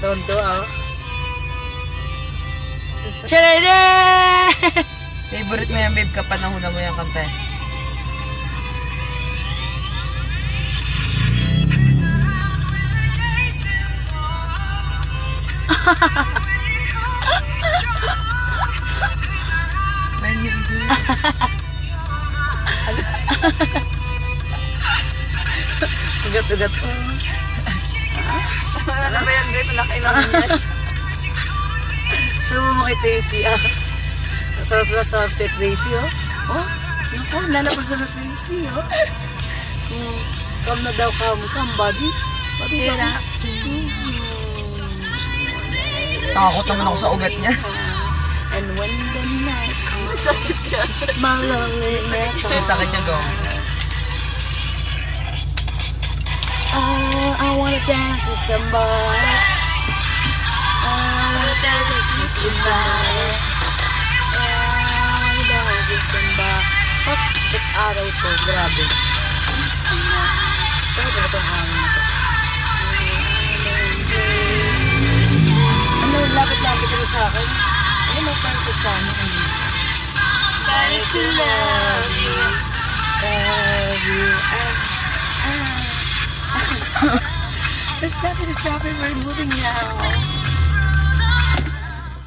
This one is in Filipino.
Tonto, oh. Charere! Favorite mo yan, babe, kapanahon mo yung kanta. Ugat-ugat. Ano ba yan, babe? Nakailangan yan. Saan mo kay Tracy, ah? Sa si Tracy, oh. Oh, naku, lalabas na Tracy, oh. Come na daw, come, buddy. Buddy, Takot naman ako sa ugat niya. And when the night comes, my loneliness. Sakit niya go. I wanna dance with somebody. I wanna dance with somebody. I wanna dance with somebody. Bakit araw to? Grabe. Saan ba itong hangin ito? Ano, lapit-lapit ito sa akin? Ano, perfect sa akin? Trying to love you. Love you. Let's step in the traffic. We're moving now.